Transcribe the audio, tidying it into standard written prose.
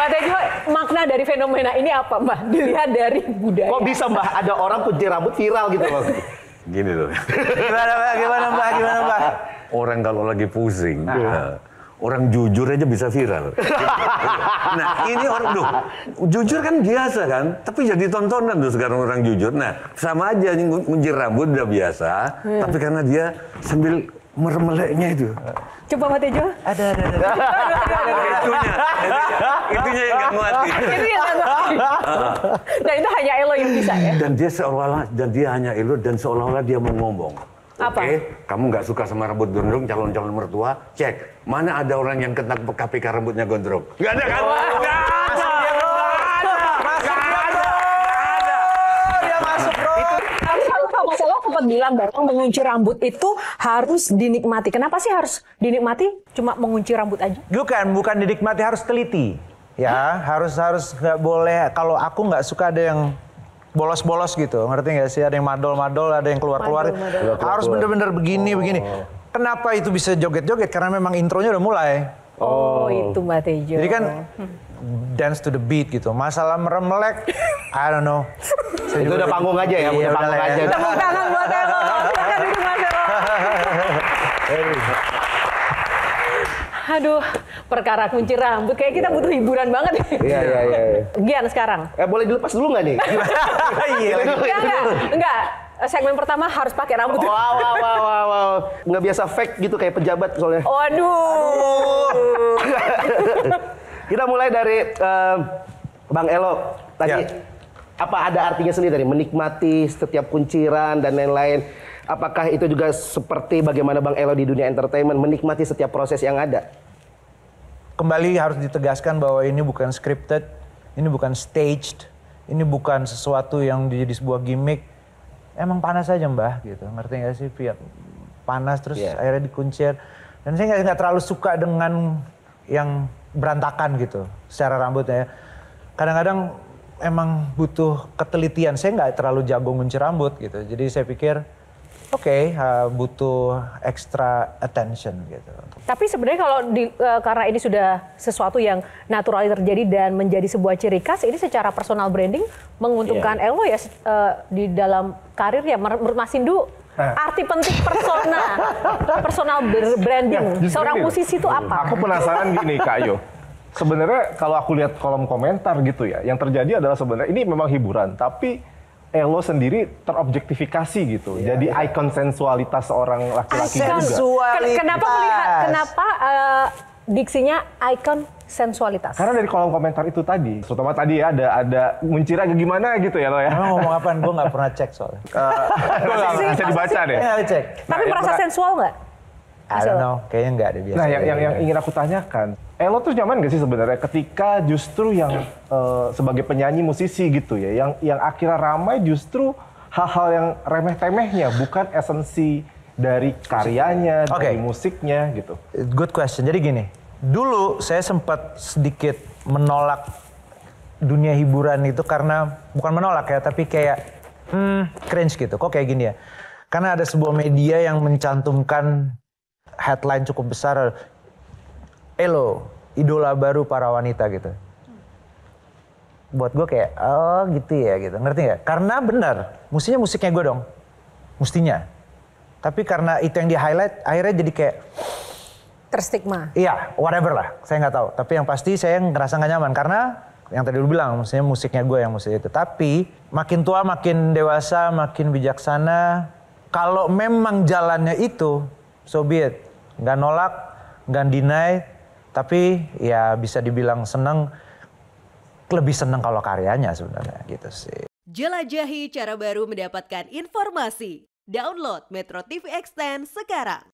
Mbak Tejo, makna dari fenomena ini apa, Mbak? Dilihat dari budaya. Kok bisa, Mbak, ada orang kunci rambut viral gitu loh? Gini loh. Gimana Mbak? Orang kalau lagi pusing, orang jujur aja bisa viral. Nah, ini orang tuh jujur kan biasa kan, tapi jadi tontonan tuh sekarang orang jujur. Nah, sama aja ngunci rambut udah biasa, tapi karena dia sambil mermeleknya itu. Coba Mbak Tejo. Ada. Itunya yang gak mati. Itu yang nggak ngerti. Nah, itu hanya Elo yang bisa ya? Dan dia hanya elo dan seolah-olah dia mau ngomong. Apa? Oke, kamu nggak suka sama rambut gondrong calon-calon mertua, cek mana ada orang yang kena KPK rambutnya gondrong. Nggak ada kan? Nggak ada. Dia masuk, bro. Mas Elo sempat bilang bahwa mengunci rambut itu harus dinikmati. Kenapa sih harus dinikmati? Cuma mengunci rambut aja? Bukan dinikmati, harus teliti. Ya, harus nggak boleh. Kalau aku nggak suka ada yang bolos-bolos gitu, ngerti nggak sih? Ada yang madol-madol, ada yang keluar-keluar. Harus bener-bener begini. Kenapa itu bisa joget-joget? Karena memang intronya udah mulai. Oh, itu Mbak Tejo. Jadi kan dance to the beat gitu. Masalah meremelek, I don't know. Itu udah panggung aja ya, udah panggung aja. Tepuk tangan buat Elo. Silakan duduk Mas Elo. Aduh, perkara kunci rambut kayak kita butuh hiburan banget. Iya. Gian sekarang. Boleh dilepas dulu nggak nih? Enggak. Segmen pertama harus pakai rambut. Wow. Nggak biasa fake gitu kayak pejabat soalnya. Waduh. Kita mulai dari Bang Elo tadi. Ya. Apa ada artinya sendiri dari menikmati setiap kunciran dan lain-lain? Apakah itu juga seperti bagaimana Bang Elo di dunia entertainment menikmati setiap proses yang ada? Kembali harus ditegaskan bahwa ini bukan scripted, ini bukan staged, ini bukan sesuatu yang jadi sebuah gimmick. Emang panas aja Mbah gitu, ngerti nggak sih? Panas terus akhirnya dikuncir. Dan saya nggak terlalu suka dengan yang berantakan gitu secara rambutnya. Kadang-kadang emang butuh ketelitian. Saya nggak terlalu jago ngunci rambut gitu. Jadi saya pikir butuh extra attention gitu. Tapi sebenarnya kalau karena ini sudah sesuatu yang natural terjadi dan menjadi sebuah ciri khas, ini secara personal branding menguntungkan Elo ya di dalam karir ya. Menurut Mas Hindu, arti penting personal branding seorang musisi itu apa? Aku penasaran gini Kak Yo. Sebenarnya kalau aku lihat kolom komentar gitu ya, yang terjadi adalah sebenarnya ini memang hiburan, tapi Elo sendiri terobjektifikasi gitu. Jadi ikon sensualitas seorang laki-laki juga. Kenapa diksinya ikon sensualitas? Karena dari kolom komentar itu tadi, terutama tadi ya ada muncira gimana gitu ya lo ya. Emang ngomong apaan? Gue nggak pernah cek soalnya. Gue nggak bisa dibaca deh. Nggak cek. Tapi merasa sensual nggak? I don't know, kayaknya nggak ada biasa. Nah yang ingin aku tanyakan, Elo tuh nyaman gak sih sebenarnya ketika justru yang sebagai penyanyi musisi gitu ya, yang akhirnya ramai justru hal-hal yang remeh-temehnya, bukan esensi dari karyanya, dari musiknya gitu. Good question. Jadi gini, dulu saya sempat sedikit menolak dunia hiburan itu karena bukan menolak ya, tapi kayak cringe gitu. Kok kayak gini ya? Karena ada sebuah media yang mencantumkan headline cukup besar, Elo, idola baru para wanita gitu. Buat gue kayak, oh gitu ya gitu, ngerti gak? Karena benar, musiknya gue dong, mestinya. Tapi karena itu yang di highlight, akhirnya jadi kayak terstigma. Iya, whatever lah, saya nggak tahu. Tapi yang pasti saya ngerasa nggak nyaman karena yang tadi lu bilang, maksudnya musiknya gue yang musik itu. Tapi makin tua, makin dewasa, makin bijaksana. Kalau memang jalannya itu, so be it. Nggak nolak, nggak deny, tapi ya bisa dibilang seneng, lebih seneng kalau karyanya sebenarnya gitu sih. Jelajahi cara baru mendapatkan informasi. Download Metro TV Extend sekarang.